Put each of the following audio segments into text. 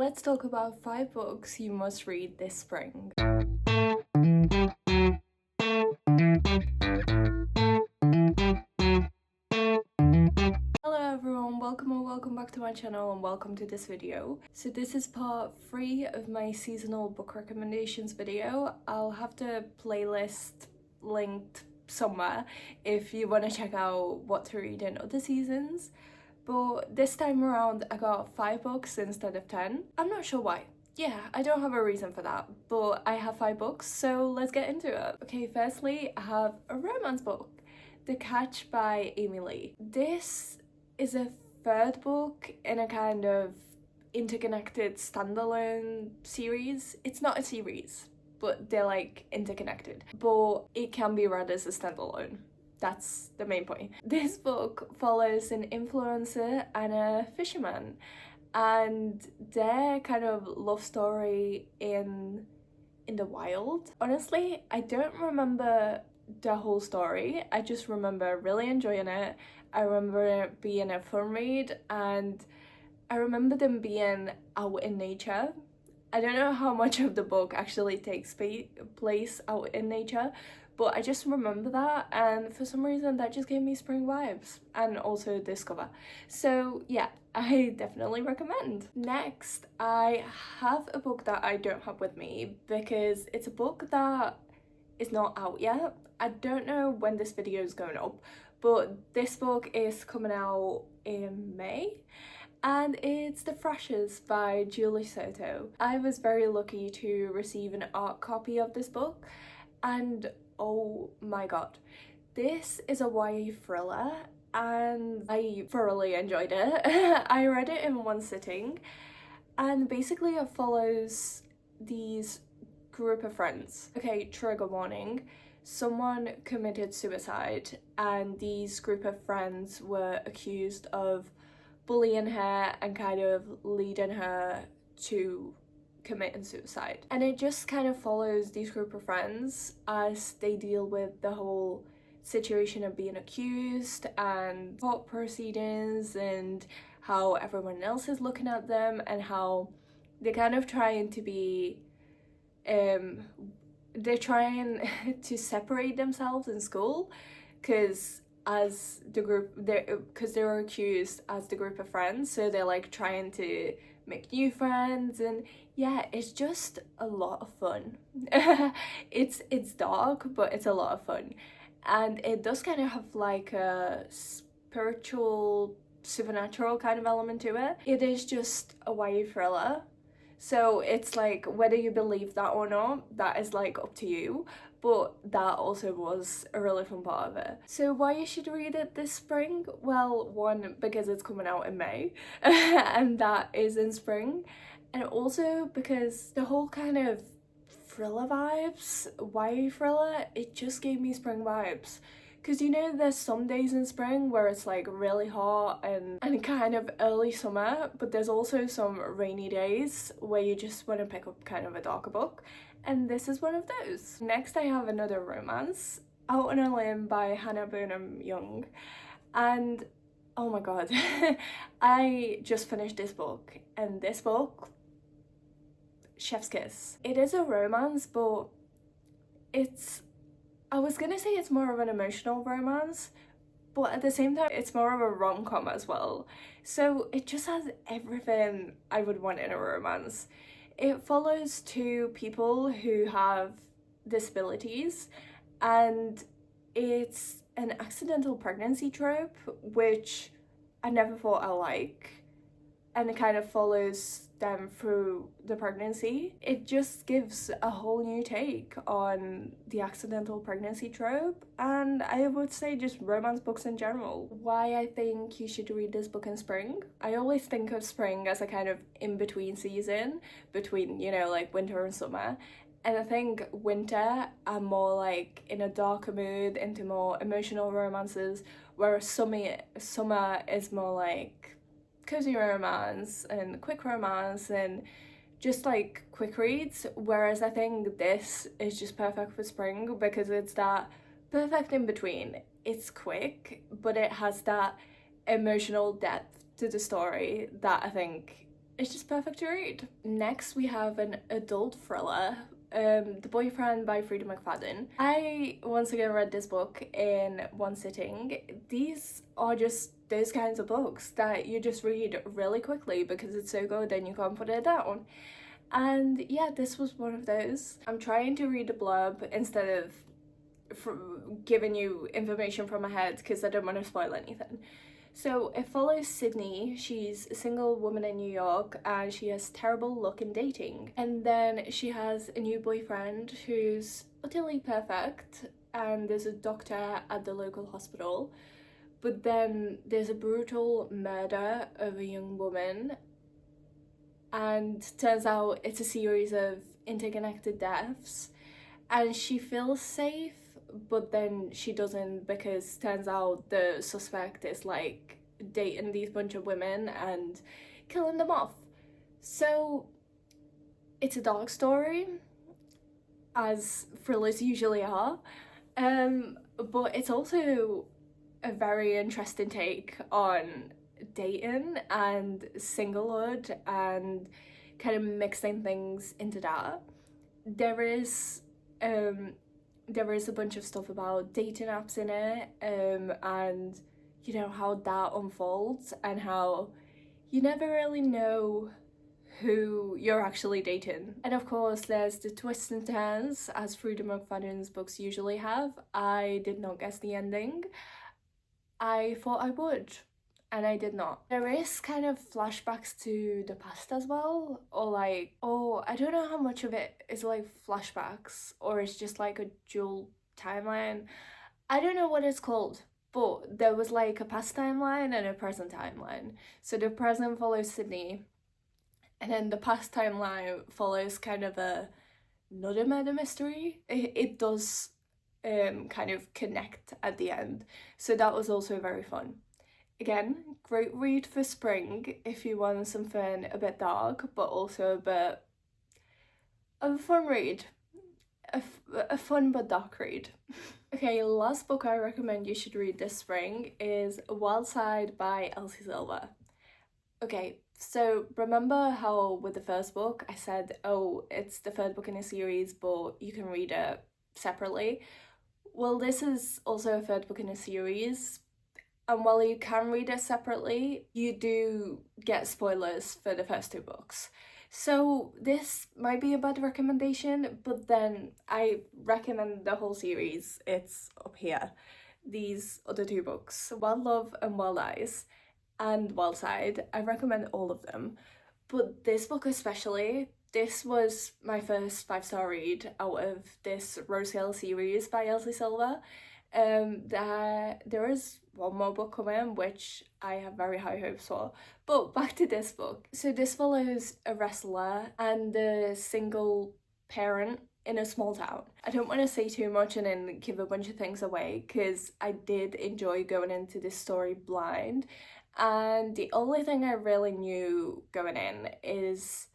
let's talk about 5 books you must read this spring. Hello everyone, welcome or welcome back to my channel and welcome to this video. So this is part 3 of my seasonal book recommendations video. I'll have the playlist linked somewhere if you want to check out what to read in other seasons. But this time around I got 5 books instead of 10. I'm not sure why. Yeah, I don't have a reason for that, but I have 5 books, so let's get into it. Okay, firstly, I have a romance book, The Catch by Amy Lee. This is a 3rd book in a kind of interconnected standalone series. It's not a series, but they're like interconnected, but it can be read as a standalone. That's the main point. This book follows an influencer and a fisherman and their kind of love story in the wild. Honestly, I don't remember the whole story. I just remember really enjoying it. I remember it being a fun read, and I remember them being out in nature. I don't know how much of the book actually takes place out in nature, but I just remember that, and for some reason that just gave me spring vibes, and also this cover. So yeah, I definitely recommend. Next, I have a book that I don't have with me because it's a book that is not out yet. I don't know when this video is going up, but this book is coming out in May. And it's The Freshers by Julie Soto. I was very lucky to receive an art copy of this book, and oh my god, this is a YA thriller and I thoroughly enjoyed it. I read it in one sitting, and basically it follows these group of friends. Okay, trigger warning. Someone committed suicide and these group of friends were accused of bullying her and kind of leading her to committing suicide. And it just kind of follows these group of friends as they deal with the whole situation of being accused and court proceedings and how everyone else is looking at them and how they're kind of trying to be they're trying to separate themselves in school because as the group, because they were accused as the group of friends, so they're like trying to make new friends, and yeah, it's just a lot of fun. It's dark, but it's a lot of fun, and it does kind of have like a spiritual, supernatural kind of element to it. It is just a YA thriller. So it's like whether you believe that or not, that is like up to you, but that also was a really fun part of it. So why you should read it this spring? Well, one, because it's coming out in May and that is in spring, and also because the whole kind of thriller vibes, YA thriller, it just gave me spring vibes. Because you know there's some days in spring where it's like really hot and kind of early summer, but there's also some rainy days where you just want to pick up kind of a darker book, and this is one of those. Next I have another romance, Out on a Limb by Hannah Burnham Young, and oh my god, I just finished this book, and this book, chef's kiss. It is a romance, but I was gonna say it's more of an emotional romance, but at the same time it's more of a rom-com as well. So it just has everything I would want in a romance. It follows 2 people who have disabilities, and it's an accidental pregnancy trope, which I never thought I like, and it kind of follows them through the pregnancy. It just gives a whole new take on the accidental pregnancy trope, and I would say just romance books in general. Why I think you should read this book in spring? I always think of spring as a kind of in-between season between, you know, like winter and summer. And I think winter, I'm more like in a darker mood, into more emotional romances, whereas summer is more like cozy romance and quick romance and just like quick reads, whereas I think this is just perfect for spring because it's that perfect in between. It's quick, but it has that emotional depth to the story that I think it's just perfect to read. Next we have an adult thriller, The Boyfriend by Frida McFadden. I once again read this book in one sitting. These are just those kinds of books that you just read really quickly because it's so good and you can't put it down. And yeah, this was one of those. I'm trying to read the blurb instead of giving you information from my head because I don't want to spoil anything. So it follows Sydney. She's a single woman in New York and she has terrible luck in dating. And then she has a new boyfriend who's utterly perfect, and there's a doctor at the local hospital. But then there's a brutal murder of a young woman, and turns out it's a series of interconnected deaths. And she feels safe, but then she doesn't, because turns out the suspect is like dating these bunch of women and killing them off. So it's a dark story, as thrillers usually are, but it's also a very interesting take on dating and singlehood and kind of mixing things into that. There is a bunch of stuff about dating apps in it, and you know how that unfolds and how you never really know who you're actually dating. And of course there's the twists and turns, as Frida McFadden's books usually have. I did not guess the ending. I thought I would, and I did not. There is kind of flashbacks to the past as well, or like, oh, I don't know how much of it is like flashbacks or it's just like a dual timeline. I don't know what it's called, but there was like a past timeline and a present timeline. So the present follows Sydney, and then the past timeline follows kind of another murder mystery. It does kind of connect at the end, so that was also very fun. Again, great read for spring if you want something a bit dark but also a bit of a fun read. A fun but dark read. Okay, last book I recommend you should read this spring is Wild Side by Elsie Silver. Okay, so remember how with the first book I said, oh, it's the third book in a series but you can read it separately? Well, this is also a third book in a series, and while you can read it separately, you do get spoilers for the first two books. So this might be a bad recommendation, but then I recommend the whole series. It's up here. These other two books, Wild Love and Wild Eyes and Wild Side, I recommend all of them. But this book especially, this was my first 5-star read out of this Rose Hill series by Elsie Silver. There is one more book coming, which I have very high hopes for. But back to this book. So this follows a wrestler and a single parent in a small town. I don't want to say too much and then give a bunch of things away, because I did enjoy going into this story blind. And the only thing I really knew going in is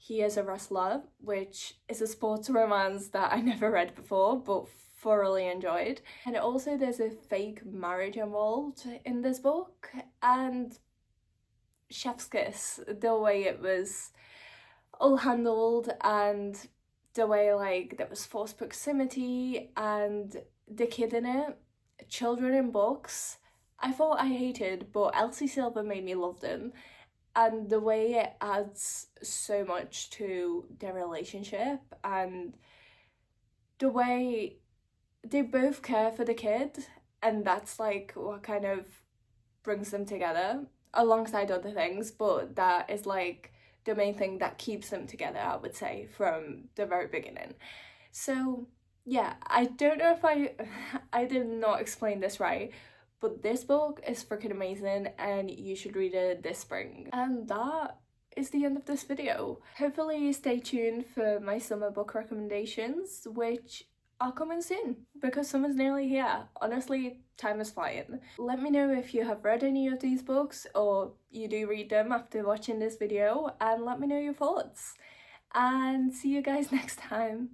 he is a wrestler, which is a sports romance that I never read before, but thoroughly enjoyed. And also there's a fake marriage involved in this book, and chef's kiss, the way it was all handled and the way like there was forced proximity and the kid in it, children in books, I thought I hated, but Elsie Silver made me love them. And the way it adds so much to their relationship, and the way they both care for the kid, and that's like what kind of brings them together alongside other things, but that is like the main thing that keeps them together, I would say, from the very beginning. So yeah, I don't know if I did not explain this right, but this book is freaking amazing and you should read it this spring. And that is the end of this video. Hopefully stay tuned for my summer book recommendations, which are coming soon because summer's nearly here. Honestly, time is flying. Let me know if you have read any of these books or you do read them after watching this video, and let me know your thoughts. And see you guys next time.